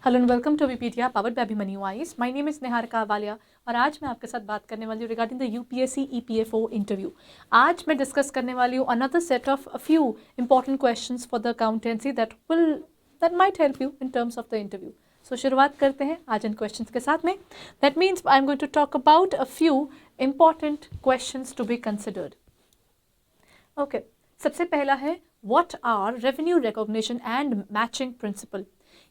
Hello and welcome to Vipedia powered by Abhimanyu IAS. My name is Niharika Walia और आज मैं आपके साथ बात करने वाली हूँ regarding the UPSC EPFO interview. आज मैं डिस्कस करने वाली हूँ another set of a few important questions for the accountancy that might help you in terms of the interview. So शुरुआत करते हैं आज इन क्वेश्चंस के साथ में। That means I am going to talk about a few important questions to be considered. Okay, सबसे पहला है what are revenue recognition and matching principle.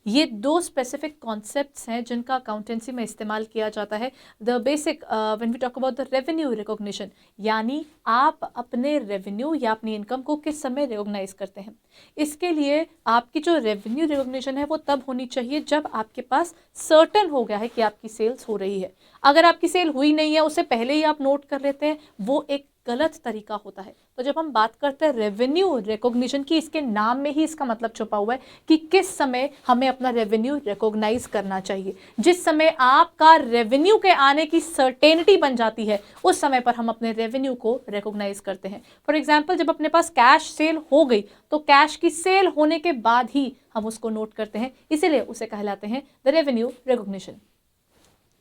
ये दो स्पेसिफिक कॉन्सेप्ट्स हैं जिनका अकाउंटेंसी में इस्तेमाल किया जाता है। The basic when we talk about the revenue recognition, यानी आप अपने रेवेन्यू या अपनी इनकम को किस समय रिकॉग्नाइज करते हैं। इसके लिए आपकी जो रेवेन्यू रिकॉग्निशन है वो तब होनी चाहिए जब आपके पास सर्टन हो गया है कि आपकी सेल्स हो रही है। अगर आपकी सेल हुई नहीं है उससे पहले ही आप नोट कर लेते हैं, वो एक गलत तरीका होता है। तो जब हम बात करते हैं रेवेन्यू रिकॉग्निशन की, इसके नाम में ही इसका मतलब छुपा हुआ है कि किस समय हमें अपना रेवेन्यू रिकॉग्नाइज करना चाहिए। जिस समय आपका रेवेन्यू के आने की सर्टेनिटी बन जाती है उस समय पर हम अपने रेवेन्यू को रिकॉग्नाइज करते हैं। फॉर एग्जाम्पल, जब अपने पास कैश सेल हो गई तो कैश की सेल होने के बाद ही हम उसको नोट करते हैं, इसीलिए उसे कहलाते हैं the revenue recognition.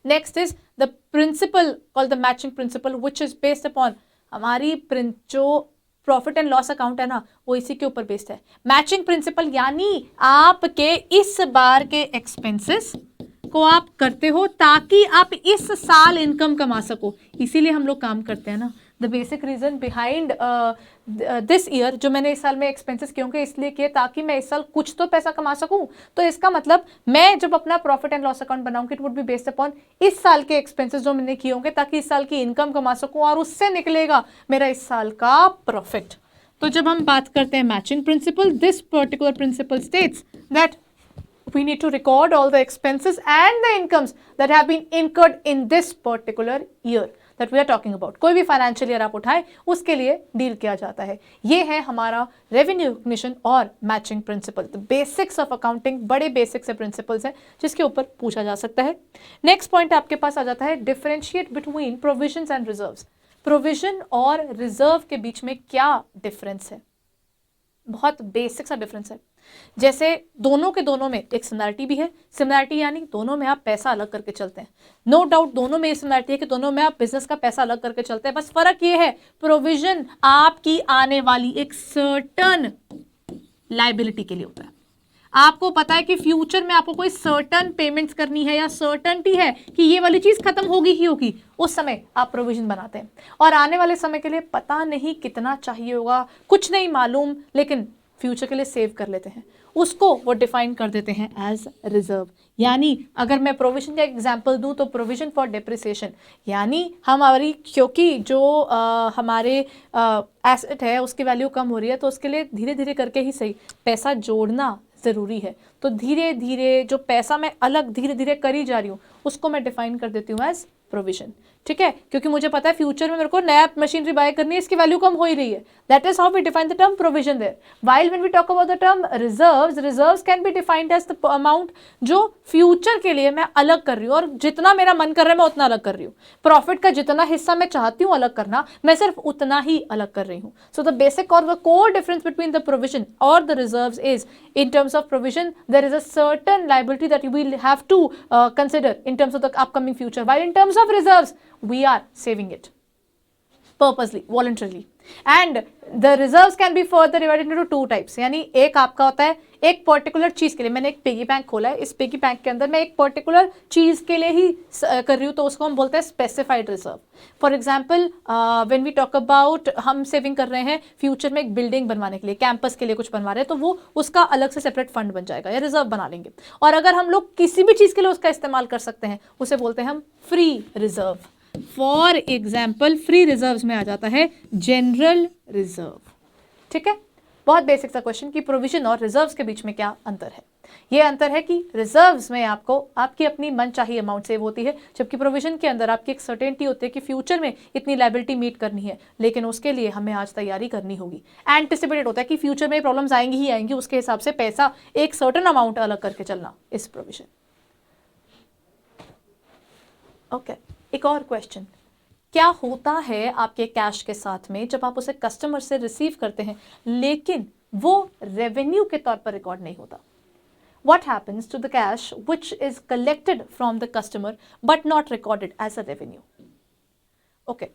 Next is the principle called the matching principle which is based upon हमारी जो प्रॉफिट एंड लॉस अकाउंट है ना, वो इसी के ऊपर बेस्ड है। मैचिंग प्रिंसिपल यानी आपके इस बार के एक्सपेंसेस को आप करते हो ताकि आप इस साल इनकम कमा सको, इसीलिए हम लोग काम करते हैं ना। The basic reason behind this year, जो मैंने इस साल में एक्सपेंसेस किए होंगे इसलिए किए ताकि मैं इस साल कुछ तो पैसा कमा सकूं। तो इसका मतलब मैं जब अपना प्रॉफिट एंड लॉस अकाउंट बनाऊंगी it would be based upon इस साल के एक्सपेंसेस जो मैंने किए होंगे ताकि इस साल की इनकम कमा सकूं और उससे निकलेगा मेरा इस साल का प्रॉफिट। तो जब हम बात करते हैं matching principal, this particular principal states that we need to record all the expenses and the incomes that have been incurred in this particular year that we are talking about। कोई भी financial year आप उठाएं उसके लिए deal किया जाता है। ये है हमारा रेवेन्यू रिकॉग्निशन और matching principal. The basics of accounting बड़े बेसिक्स से प्रिंसिपल्स हैं जिसके ऊपर पूछा जा सकता है। नेक्स्ट पॉइंट आपके पास आ जाता है differentiate between provisions and reserves. Provision और रिजर्व के बीच में क्या डिफरेंस है? बहुत बेसिक सा डिफरेंस है। जैसे दोनों के दोनों में एक सिमिलरिटी भी है। सिमिलरिटी यानी दोनों में आप पैसा अलग करके चलते हैं। नो डाउट दोनों में सिमिलरिटी है कि दोनों में आप बिजनेस का पैसा अलग करके चलते हैं। बस फर्क ये है प्रोविजन आपकी आने वाली एक सर्टन लायबिलिटी के लिए होता है। आपको पता है कि फ्यूचर में आपको कोई सर्टन पेमेंट्स करनी है या सर्टनटी है कि ये वाली चीज खत्म होगी ही होगी, उस समय आप प्रोविजन बनाते हैं। और आने वाले समय के लिए पता नहीं कितना चाहिए होगा, कुछ नहीं मालूम, लेकिन फ्यूचर के लिए सेव कर लेते हैं, उसको वो डिफाइन कर देते हैं एज रिजर्व। यानी अगर मैं प्रोविजन का एग्जांपल दूं तो प्रोविजन फॉर डेप्रिसिएशन, यानी हमारी क्योंकि जो हमारे एसेट है उसकी वैल्यू कम हो रही है तो उसके लिए धीरे धीरे करके ही सही पैसा जोड़ना ज़रूरी है। तो धीरे धीरे जो पैसा मैं अलग धीरे धीरे करी जा रही हूँ उसको मैं डिफाइन कर देती हूँ एज प्रोविजन। ठीक है, क्योंकि मुझे पता है फ्यूचर में मेरे को नया मशीनरी बाय करनी है, इसकी वैल्यू कम हो ही रही है। That is how we define the term provision there. While when we talk about the term reserves can be defined as the amount जो फ्यूचर के लिए मैं अलग कर रही हूँ और जितना मेरा मन कर रहा है मैं उतना अलग कर रही हूँ। प्रॉफिट का जितना हिस्सा मैं चाहती हूँ अलग करना, मैं सिर्फ उतना ही अलग कर रही हूँ। सो द बेसिक और the core difference between the provision और the reserves is in terms of provision there is a certain liability that you will have to consider in terms of the upcoming future, while in terms of reserves we are saving it purposely, voluntarily, and the reserves can be further divided into two types। यानी एक आपका होता है एक particular चीज के लिए, मैंने एक पिगी बैंक खोला है, इस पिगी बैंक के अंदर मैं एक पर्टिकुलर चीज के लिए ही कर रही हूँ तो उसको हम बोलते हैं specified reserve. For example when we talk about हम सेविंग कर रहे हैं फ्यूचर में एक बिल्डिंग बनवाने के लिए, कैंपस के लिए कुछ बनवा रहे हैं, तो वो उसका अलग से सेपरेट फंड बन जाएगा या रिजर्व बना लेंगे। और अगर हम लोग किसी भी चीज के लिए उसका इस्तेमाल कर सकते हैं उसे बोलते हैं हम free reserve. For example free reserves में आ जाता है जनरल रिजर्व। ठीक है, बहुत बेसिक सा क्वेश्चन कि प्रोविजन और रिजर्व्स के बीच में क्या अंतर है। ये अंतर है कि रिजर्व्स में आपको आपकी अपनी मनचाही अमाउंट सेव होती है, जबकि प्रोविजन के अंदर आपकी एक सर्टेनिटी होती है कि फ्यूचर में इतनी लायबिलिटी मीट करनी है, लेकिन उसके लिए हमें आज तैयारी करनी होगी। एंटिसिपेटेड होता है कि फ्यूचर में प्रॉब्लम्स आएंगी ही आएंगी, उसके हिसाब से पैसा एक सर्टेन अमाउंट अलग करके चलना इस प्रोविजन। ओके, एक और क्वेश्चन, क्या होता है आपके कैश के साथ में जब आप उसे कस्टमर से रिसीव करते हैं लेकिन वो रेवेन्यू के तौर पर रिकॉर्ड नहीं होता? what happens to the cash which is collected from the customer but not recorded as a revenue? Okay,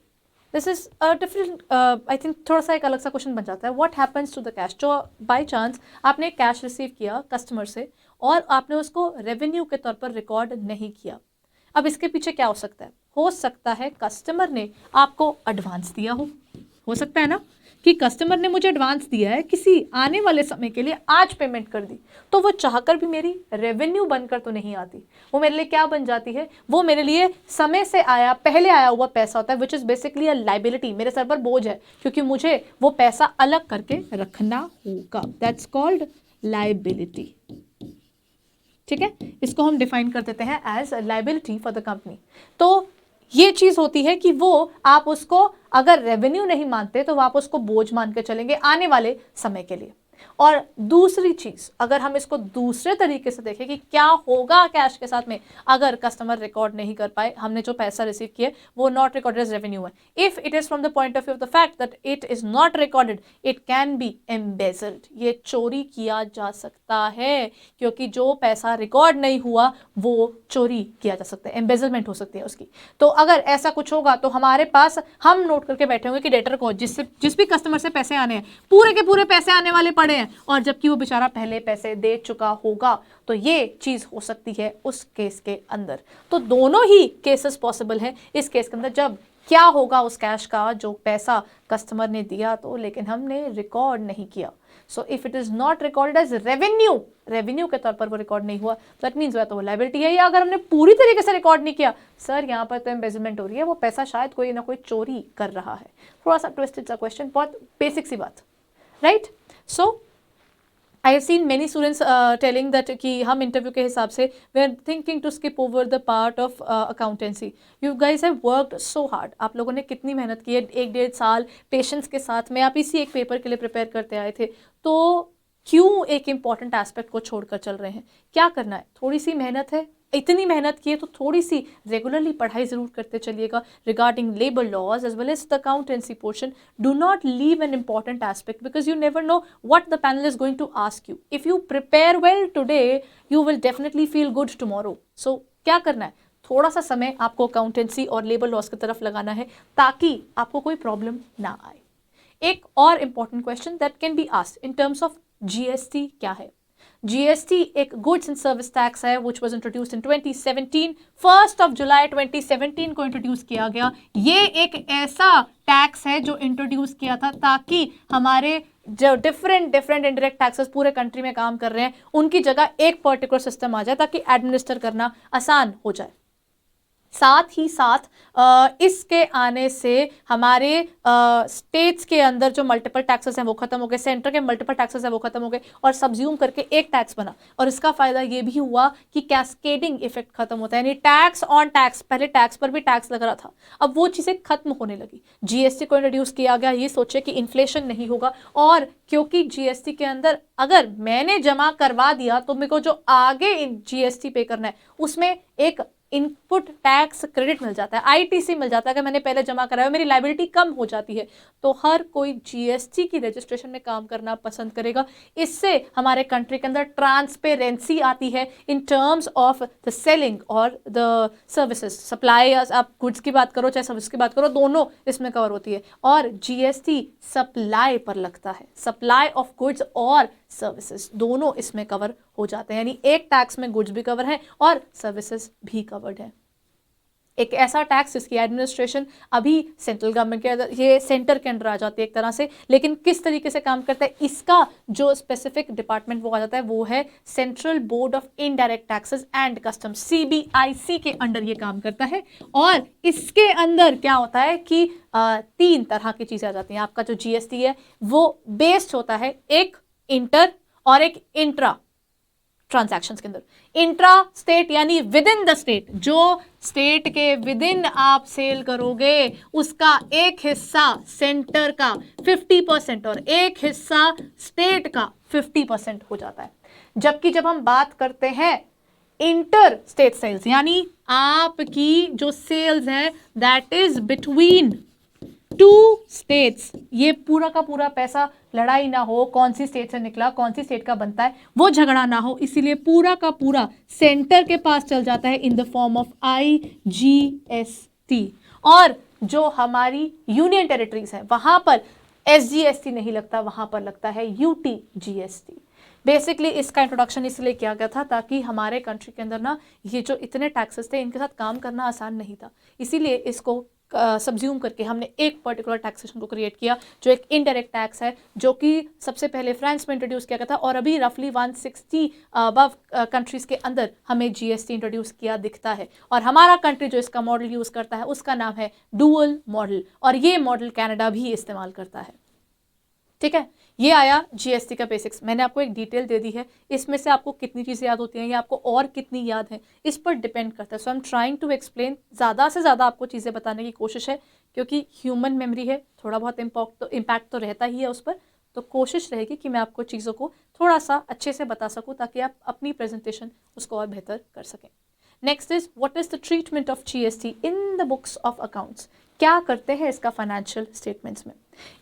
this is a different I think थोड़ा सा एक अलग सा क्वेश्चन बन जाता है. What happens to the cash? जो बाई चांस आपने कैश रिसीव किया कस्टमर से और आपने उसको रेवेन्यू के तौर पर रिकॉर्ड नहीं किया. अब इसके पीछे क्या हो सकता है? हो सकता है कस्टमर ने आपको एडवांस दिया हो सकता है ना कि कस्टमर ने मुझे एडवांस दिया है किसी आने वाले समय के लिए, आज पेमेंट कर दी, तो वो चाहकर भी मेरी रेवेन्यू बनकर तो नहीं आती. वो मेरे लिए क्या बन जाती है? वो मेरे लिए समय से आया, पहले आया हुआ पैसा होता है, which is basically a liability. मेरे सर पर बोझ है क्योंकि मुझे वो पैसा अलग करके रखना होगा. That's called liability. ठीक है, इसको हम डिफाइन कर देते हैं as liability for the company. तो ये चीज होती है कि वो आप उसको अगर रेवेन्यू नहीं मानते तो आप उसको बोझ मान के चलेंगे आने वाले समय के लिए. और दूसरी चीज, अगर हम इसको दूसरे तरीके से देखें कि क्या होगा कैश के साथ में अगर कस्टमर रिकॉर्ड नहीं कर पाए, हमने जो पैसा रिसीव किया वो नॉट रिकॉर्डेड एज रेवेन्यू है. If it is from the point of view of the fact that it is not recorded, it can be embezzled. ये चोरी किया जा सकता है क्योंकि जो पैसा रिकॉर्ड नहीं हुआ वो चोरी किया जा सकता है, एम्बेजलमेंट हो सकती है उसकी. तो अगर ऐसा कुछ होगा तो हमारे पास हम नोट करके बैठे होंगे कि डेटर को जिस भी कस्टमर से पैसे आने हैं पूरे के पूरे पैसे आने वाले पड़े हैं और जबकि वो बेचारा पहले पैसे दे चुका होगा. तो ये चीज हो सकती है उस केस के अंदर. तो दोनों ही केसेस पॉसिबल है इस केस के अंदर. जब क्या होगा उस कैश का जो पैसा कस्टमर ने दिया तो लेकिन हमने रिकॉर्ड नहीं किया. So if it is not recorded as revenue के तौर पर वो रिकॉर्ड नहीं हुआ, दैट मीन्स तो वो लायबिलिटी है. या अगर हमने पूरी तरीके से रिकॉर्ड नहीं किया, सर यहाँ पर तो एम्बेजलमेंट हो रही है, वो पैसा शायद कोई ना कोई चोरी कर रहा है. थोड़ा सा ट्विस्टेड सा क्वेश्चन, बहुत बेसिक सी बात, right. So I have seen many students telling that कि हम इंटरव्यू के हिसाब से we are thinking to skip over the part of accountancy. You guys have worked so hard. आप लोगों ने कितनी मेहनत की है, 1-1.5 साल पेशेंस के साथ में आप इसी एक पेपर के लिए प्रिपेयर करते आए थे. तो क्यों एक इम्पॉर्टेंट एस्पेक्ट को छोड़कर चल रहे हैं? क्या करना है? थोड़ी सी मेहनत है, इतनी मेहनत की है तो थोड़ी सी रेगुलरली पढ़ाई ज़रूर करते चलिएगा regarding labour laws as well as the accountancy portion. Do not leave an important aspect because you never know what the panel is going to ask you. If you prepare well today you will definitely feel good tomorrow. So क्या करना है? थोड़ा सा समय आपको accountancy और labour laws की तरफ लगाना है ताकि आपको कोई प्रॉब्लम ना आए. एक और important question that can be asked in terms of GST क्या है? GST एक गुड्स एंड सर्विस टैक्स है which was introduced in 2017. 1st of July 2017 को इंट्रोड्यूस किया गया. ये एक ऐसा टैक्स है जो इंट्रोड्यूस किया था ताकि हमारे जो डिफरेंट इंडायरेक्ट टैक्सेस पूरे कंट्री में काम कर रहे हैं उनकी जगह एक पर्टिकुलर सिस्टम आ जाए ताकि एडमिनिस्टर करना आसान हो जाए. साथ ही साथ इसके आने से हमारे स्टेट्स के अंदर जो मल्टीपल टैक्सेस हैं वो खत्म हो गए, सेंटर के मल्टीपल टैक्सेस हैं वो खत्म हो गए और सब्ज्यूम करके एक टैक्स बना. और इसका फायदा ये भी हुआ कि कैस्केडिंग इफेक्ट खत्म होता है, यानी टैक्स ऑन टैक्स. पहले टैक्स पर भी टैक्स लग रहा था, अब वो चीज़ें खत्म होने लगी. जीएसटी को इंट्रोड्यूस किया गया ये सोचे कि इन्फ्लेशन नहीं होगा. और क्योंकि जीएसटी के अंदर अगर मैंने जमा करवा दिया तो मेरे को जो आगे जीएसटी पे करना है उसमें एक इनपुट टैक्स क्रेडिट मिल जाता है, आईटीसी मिल जाता है. अगर मैंने पहले जमा कराया मेरी लायबिलिटी कम हो जाती है. तो हर कोई जीएसटी की रजिस्ट्रेशन में काम करना पसंद करेगा. इससे हमारे कंट्री के अंदर ट्रांसपेरेंसी आती है इन टर्म्स ऑफ द सेलिंग और द सर्विसेज. सप्लाई, आप गुड्स की बात करो चाहे सर्विस की बात करो, दोनों इसमें कवर होती है. और जीएसटी सप्लाई पर लगता है, सप्लाई ऑफ गुड्स और सर्विसेज दोनों इसमें कवर हो जाते हैं. यानी एक टैक्स में गुड्स भी कवर है और सर्विसेज भी कवर्ड है. एक ऐसा टैक्स जिसकी एडमिनिस्ट्रेशन अभी सेंट्रल गवर्नमेंट के अंदर, ये सेंटर के अंडर आ जाती है एक तरह से, लेकिन किस तरीके से काम करता है इसका जो स्पेसिफिक डिपार्टमेंट वो आ जाता है वो है central board of indirect taxes and customs, CBIC के अंडर ये काम करता है. और इसके अंदर क्या होता है कि 3 तरह की चीज़ें आ जाती हैं. आपका जो जीएसटी है वो बेस्ड होता है एक इंटर और एक इंट्रा ट्रांजैक्शंस के अंदर. इंट्रा स्टेट यानी विद इन द स्टेट, जो स्टेट के विद इन आप सेल करोगे उसका एक हिस्सा सेंटर का 50% और एक हिस्सा स्टेट का 50% हो जाता है. जबकि जब हम बात करते हैं इंटर स्टेट सेल्स यानी आपकी जो सेल्स है दैट इज बिटवीन 2 स्टेट्स, ये पूरा का पूरा पैसा लड़ाई ना हो कौन सी स्टेट से निकला, कौन सी स्टेट का बनता है, वो झगड़ा ना हो, इसीलिए पूरा का पूरा सेंटर के पास चल जाता है in the form of IGST। और जो हमारी यूनियन टेरिटरीज है वहां पर SGST नहीं लगता, वहां पर लगता है UTGST। बेसिकली इसका इंट्रोडक्शन इसलिए किया गया था ताकि हमारे कंट्री के अंदर ना ये जो इतने टैक्सेस थे इनके साथ काम करना आसान नहीं था, इसीलिए इसको सब्ज्यूम करके हमने एक पर्टिकुलर टैक्सेशन को क्रिएट किया जो एक इनडायरेक्ट टैक्स है, जो कि सबसे पहले फ्रांस में इंट्रोड्यूस किया गया था और अभी रफली 160 अबव कंट्रीज के अंदर हमें GST इंट्रोड्यूस किया दिखता है। और हमारा कंट्री जो इसका मॉडल यूज़ करता है उसका नाम है डुअल मॉडल, और ये मॉडल कनाडा भी इस्तेमाल करता है। ठीक है, ये आया GST का बेसिक्स। मैंने आपको एक डिटेल दे दी है, इसमें से आपको कितनी चीज़ें याद होती हैं या आपको और कितनी याद है इस पर डिपेंड करता है। So I am trying to explain, ज़्यादा से ज़्यादा आपको चीज़ें बताने की कोशिश है, क्योंकि ह्यूमन मेमोरी है, थोड़ा बहुत इम्पैक्ट तो रहता ही है उस पर। तो कोशिश रहेगी कि मैं आपको चीज़ों को थोड़ा सा अच्छे से बता सकूँ ताकि आप अपनी प्रेजेंटेशन उसको और बेहतर कर सकें। Next is what is the treatment of GST in the books of accounts. क्या करते हैं इसका फाइनेंशियल स्टेटमेंट्स में?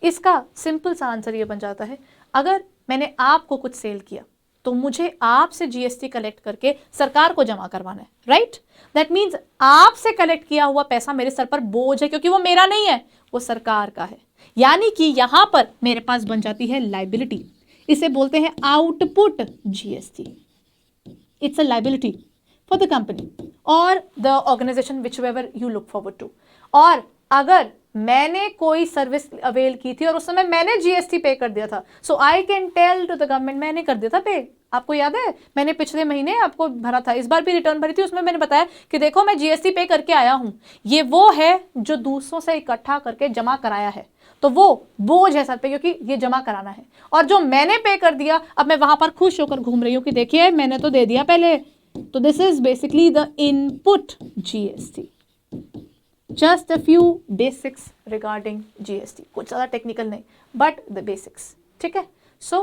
इसका सिंपल सा आंसर ये बन जाता है, अगर मैंने आपको कुछ सेल किया तो मुझे आपसे GST कलेक्ट करके सरकार को जमा करवाना है, राइट? दैट मीन्स आपसे कलेक्ट किया हुआ पैसा मेरे सर पर बोझ है, क्योंकि वो मेरा नहीं है, वो सरकार का है। यानी कि यहां पर मेरे पास बन जाती है लाइबिलिटी, इसे बोलते हैं output GST। It's a liability for the company और the organisation which ever you look forward to. और अगर मैंने कोई सर्विस अवेल की थी और उस समय मैंने GST पे कर दिया था, so I can tell to the government मैंने कर दिया था पे। आपको याद है मैंने पिछले महीने आपको भरा था, इस बार भी रिटर्न भरी थी, उसमें मैंने बताया कि देखो मैं GST पे करके आया हूं। ये वो है जो दूसरों से इकट्ठा करके जमा कराया है, तो वो बोझ है सर पे, क्योंकि ये जमा कराना है। और जो मैंने पे कर दिया, अब मैं वहां पर खुश होकर घूम रही हूं कि देखिए मैंने तो दे दिया पहले। तो this is basically the input GST। Just a few basics regarding GST, कुछ ज़्यादा टेक्निकल नहीं, बट द बेसिक्स। ठीक है, so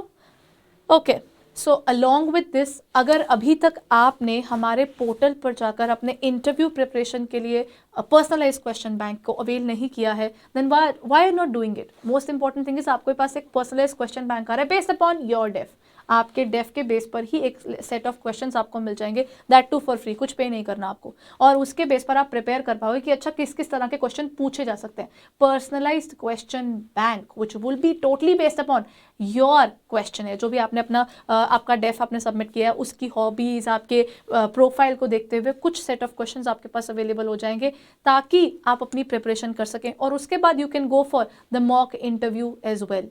okay, so along with this, अगर अभी तक आपने हमारे पोर्टल पर जाकर अपने इंटरव्यू प्रिपरेशन के लिए पर्सनलाइज क्वेश्चन बैंक को अवेल नहीं किया है, then why are not doing it. Most important thing is आपके पास एक पर्सनलाइज क्वेश्चन बैंक आ रहा है बेस्ड अपॉन योर डेफ। आपके डेफ के बेस पर ही एक सेट ऑफ क्वेश्चंस आपको मिल जाएंगे, दैट टू फॉर फ्री, कुछ पे नहीं करना आपको। और उसके बेस पर आप प्रिपेयर कर पाओगे कि अच्छा किस किस तरह के क्वेश्चन पूछे जा सकते हैं। Personalised question bank which will be totally based upon your question है, जो भी आपने अपना आपका डेफ आपने सबमिट किया है, उसकी हॉबीज, आपके प्रोफाइल को देखते हुए कुछ सेट ऑफ क्वेश्चंस आपके पास अवेलेबल हो जाएंगे ताकि आप अपनी प्रिपरेशन कर सकें। और उसके बाद you can go for the mock interview as well.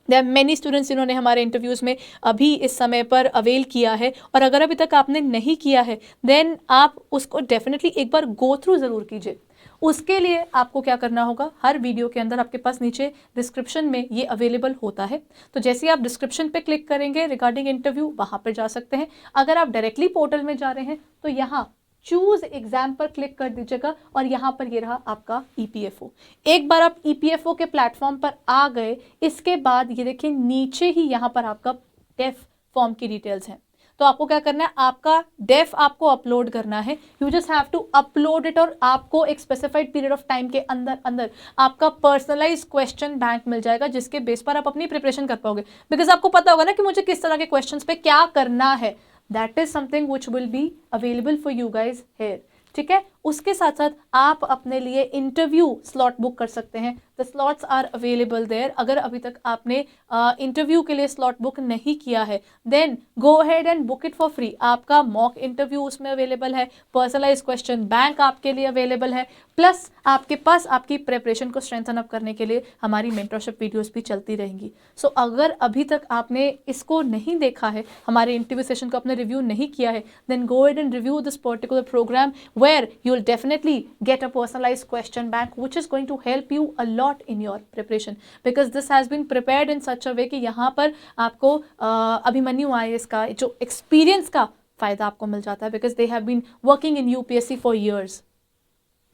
There are many students जिन्होंने हमारे इंटरव्यूज़ में अभी इस समय पर अवेल किया है, और अगर अभी तक आपने नहीं किया है देन आप उसको डेफिनेटली एक बार गो थ्रू ज़रूर कीजिए। उसके लिए आपको क्या करना होगा, हर वीडियो के अंदर आपके पास नीचे डिस्क्रिप्शन में ये अवेलेबल होता है, तो जैसे ही आप डिस्क्रिप्शन पे क्लिक करेंगे रिगार्डिंग इंटरव्यू, वहाँ पर जा सकते हैं। अगर आप डायरेक्टली पोर्टल में जा रहे हैं तो यहाँ चूज एग्जाम पर क्लिक कर दीजिएगा और यहाँ पर ये रहा आपका EPFO। एक बार आप EPFO के प्लेटफॉर्म पर आ गए, इसके बाद ये देखिए नीचे ही यहाँ पर आपका डेफ फॉर्म की डिटेल्स हैं। तो आपको क्या करना है, आपका डेफ आपको अपलोड करना है, you just have to upload it, और आपको एक स्पेसिफाइड पीरियड ऑफ टाइम के अंदर अंदर आपका पर्सनलाइज क्वेश्चन बैंक मिल जाएगा, जिसके बेस पर आप अपनी प्रिपरेशन कर पाओगे। बिकॉज आपको पता होगा ना कि मुझे किस तरह के क्वेश्चन पे क्या करना है। That is something which will be available for you guys here. ठीक है, उसके साथ साथ आप अपने लिए इंटरव्यू स्लॉट बुक कर सकते हैं। The slots are available there. अगर अभी तक आपने इंटरव्यू के लिए स्लॉट बुक नहीं किया है then go ahead and book it for free. आपका मॉक इंटरव्यू उसमें अवेलेबल है, पर्सनलाइज क्वेश्चन बैंक आपके लिए अवेलेबल है, प्लस आपके पास आपकी प्रिपरेशन को स्ट्रेंथन अप करने के लिए हमारी मेंटरशिप वीडियोस भी चलती रहेंगी। सो अगर अभी तक आपने इसको नहीं देखा है, हमारे इंटरव्यू सेशन को आपने रिव्यू नहीं किया है, then go ahead and review this particular programme where you will definitely get a personalised question bank which is going to help you a lot in your preparation, because this has been prepared in such a way कि यहाँ पर आपको Abhimanyu IAS का जो experience का फ़ायदा आपको मिल जाता है, because they have been working in UPSC for years.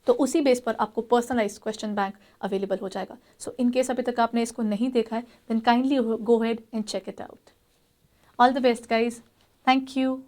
तो उसी बेस पर आपको पर्सनलाइज्ड क्वेश्चन बैंक अवेलेबल हो जाएगा। सो इन केस अभी तक आपने इसको नहीं देखा है then kindly go ahead and check it out. All the best guys, thank you.